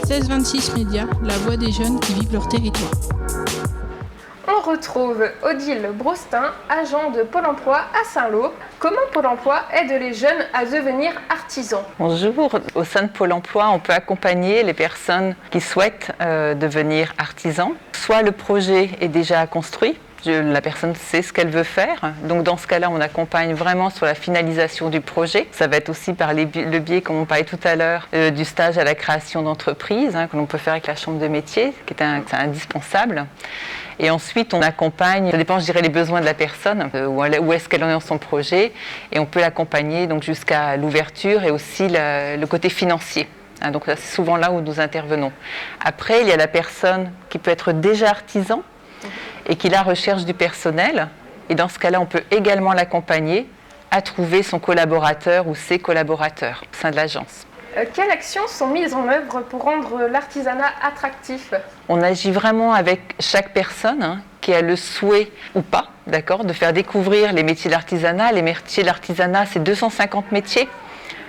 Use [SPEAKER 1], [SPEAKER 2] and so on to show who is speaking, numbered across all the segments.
[SPEAKER 1] 1626 Média, la voix des jeunes qui vivent leur territoire.
[SPEAKER 2] On retrouve Odile Brostin, agent de Pôle emploi à Saint-Lô. Comment Pôle emploi aide les jeunes à devenir artisans?
[SPEAKER 3] Bonjour, au sein de Pôle emploi, on peut accompagner les personnes qui souhaitent devenir artisans. Soit le projet est déjà construit, la personne sait ce qu'elle veut faire. Donc dans ce cas-là, on accompagne vraiment sur la finalisation du projet. Ça va être aussi par le biais, comme on parlait tout à l'heure, du stage à la création d'entreprise, que l'on peut faire avec la chambre de métier, qui est indispensable. Et ensuite, on accompagne, ça dépend, je dirais, les besoins de la personne, où est-ce qu'elle en est dans son projet, et on peut l'accompagner donc jusqu'à l'ouverture et aussi le côté financier. Donc c'est souvent là où nous intervenons. Après, il y a la personne qui peut être déjà artisan et qui la recherche du personnel. Et dans ce cas-là, on peut également l'accompagner à trouver son collaborateur ou ses collaborateurs au sein de l'agence.
[SPEAKER 2] Quelles actions sont mises en œuvre pour rendre l'artisanat attractif?
[SPEAKER 3] On agit vraiment avec chaque personne qui a le souhait ou pas, d'accord, de faire découvrir les métiers de l'artisanat. Les métiers de l'artisanat, c'est 250 métiers,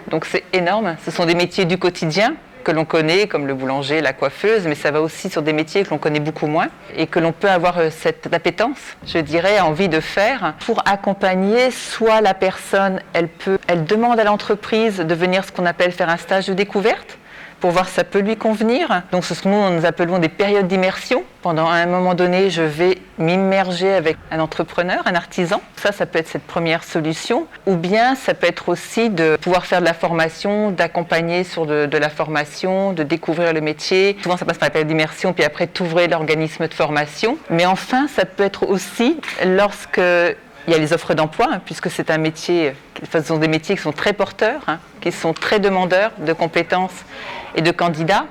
[SPEAKER 3] donc c'est énorme. Ce sont des métiers du quotidien que l'on connaît, comme le boulanger, la coiffeuse, mais ça va aussi sur des métiers que l'on connaît beaucoup moins et que l'on peut avoir cette appétence, je dirais, envie de faire pour accompagner soit la personne, elle demande à l'entreprise de venir ce qu'on appelle faire un stage de découverte pour voir si ça peut lui convenir. Donc ce que nous appelons des périodes d'immersion. Pendant un moment donné, je vais m'immerger avec un entrepreneur, un artisan. Ça peut être cette première solution. Ou bien ça peut être aussi de pouvoir faire de la formation, d'accompagner sur de la formation, de découvrir le métier. Souvent ça passe par la période d'immersion, puis après t'ouvrir l'organisme de formation. Mais enfin, ça peut être aussi lorsque il y a les offres d'emploi, puisque c'est un métier, ce sont des métiers qui sont très porteurs, qui sont très demandeurs de compétences et de candidats.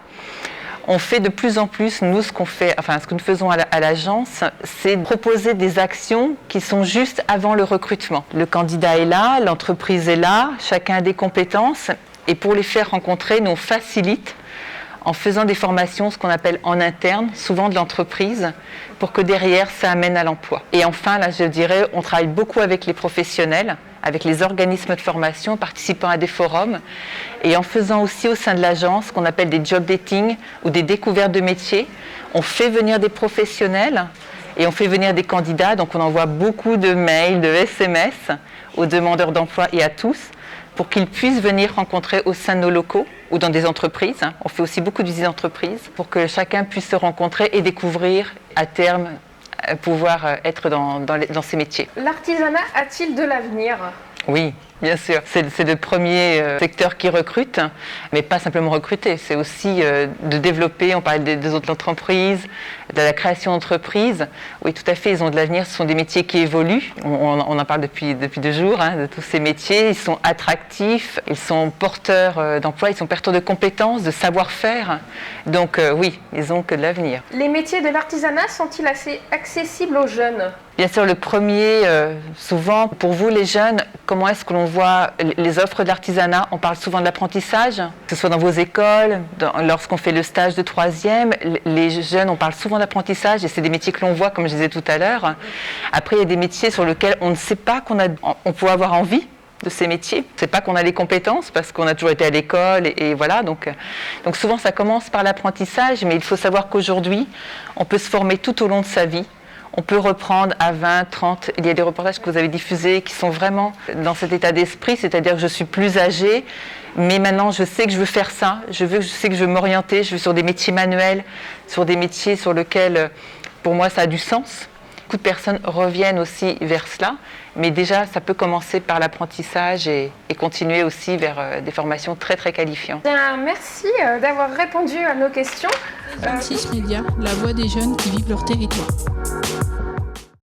[SPEAKER 3] On fait de plus en plus, nous, ce que nous faisons à l'agence, c'est proposer des actions qui sont juste avant le recrutement. Le candidat est là, l'entreprise est là, chacun a des compétences, et pour les faire rencontrer, nous on facilite en faisant des formations, ce qu'on appelle en interne, souvent de l'entreprise, pour que derrière, ça amène à l'emploi. Et enfin, là, je dirais, on travaille beaucoup avec les professionnels, avec les organismes de formation, participant à des forums, et en faisant aussi au sein de l'agence, ce qu'on appelle des job dating ou des découvertes de métiers. On fait venir des professionnels et on fait venir des candidats, donc on envoie beaucoup de mails, de SMS aux demandeurs d'emploi et à tous, pour qu'ils puissent venir rencontrer au sein de nos locaux ou dans des entreprises. On fait aussi beaucoup de visites d'entreprises pour que chacun puisse se rencontrer et découvrir à terme pouvoir être dans ces métiers.
[SPEAKER 2] L'artisanat a-t-il de l'avenir?
[SPEAKER 3] Oui, bien sûr. C'est le premier secteur qui recrute, mais pas simplement recruter, c'est aussi de développer, on parle des autres entreprises, de la création d'entreprises. Oui, tout à fait, ils ont de l'avenir, ce sont des métiers qui évoluent. On en parle depuis 2 jours, de tous ces métiers. Ils sont attractifs, ils sont porteurs d'emploi, ils sont porteurs de compétences, de savoir-faire. Donc oui, ils ont que de l'avenir.
[SPEAKER 2] Les métiers de l'artisanat sont-ils assez accessibles aux jeunes?
[SPEAKER 3] Bien sûr, le premier, souvent, pour vous les jeunes, comment est-ce que l'on voit les offres de l'artisanat? On parle souvent de l'apprentissage, que ce soit dans vos écoles, lorsqu'on fait le stage de 3e, les jeunes, on parle souvent d'apprentissage et c'est des métiers que l'on voit, comme je disais tout à l'heure. Après, il y a des métiers sur lesquels on ne sait pas on peut avoir envie de ces métiers. On ne sait pas qu'on a les compétences parce qu'on a toujours été à l'école et voilà. Donc souvent, ça commence par l'apprentissage, mais il faut savoir qu'aujourd'hui, on peut se former tout au long de sa vie. On peut reprendre à 20, 30, il y a des reportages que vous avez diffusés qui sont vraiment dans cet état d'esprit, c'est-à-dire que je suis plus âgée, mais maintenant je sais que je veux faire ça, je sais que je veux m'orienter, je veux sur des métiers manuels, sur des métiers sur lesquels pour moi ça a du sens. Beaucoup de personnes reviennent aussi vers cela, mais déjà ça peut commencer par l'apprentissage et continuer aussi vers des formations très très qualifiantes.
[SPEAKER 2] Bien, merci d'avoir répondu à nos questions.
[SPEAKER 1] 26 Média, la voix des jeunes qui vivent leur territoire.